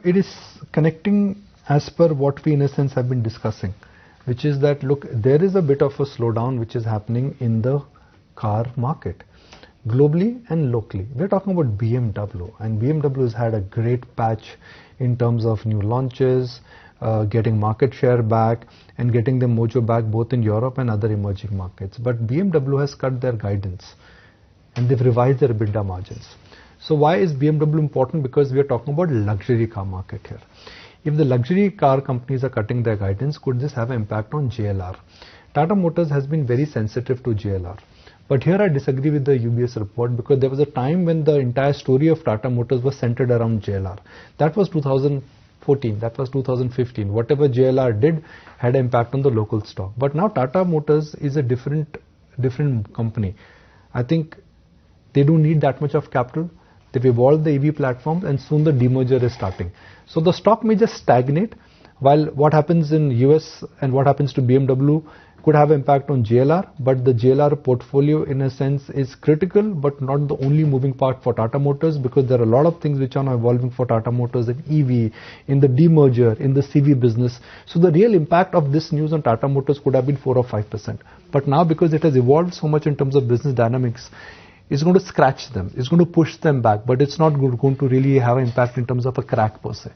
it is connecting as per what we in a sense have been discussing, which is that look, there is a bit of a slowdown which is happening in the car market, globally and locally. We're talking about BMW, and BMW has had a great patch in terms of new launches, getting market share back and getting the mojo back both in Europe and other emerging markets. But BMW has cut their guidance and they've revised their EBITDA margins. So why is BMW important? Because we are talking about luxury car market here. If the luxury car companies are cutting their guidance, could this have an impact on JLR? Tata Motors has been very sensitive to JLR. But here I disagree with the UBS report, because there was a time when the entire story of Tata Motors was centered around JLR. That was 2014, that was 2015. Whatever JLR did had an impact on the local stock. But now Tata Motors is a different company. I think they don't need that much of capital. They've evolved the EV platforms and soon the demerger is starting. So the stock may just stagnate, while what happens in US and what happens to BMW could have impact on JLR, but the JLR portfolio in a sense is critical but not the only moving part for Tata Motors, because there are a lot of things which are now evolving for Tata Motors in EV, in the demerger, in the CV business. So the real impact of this news on Tata Motors could have been 4 or 5%. But now, because it has evolved so much in terms of business dynamics, it's going to scratch them, it's going to push them back, but it's not going to really have an impact in terms of a crack per se.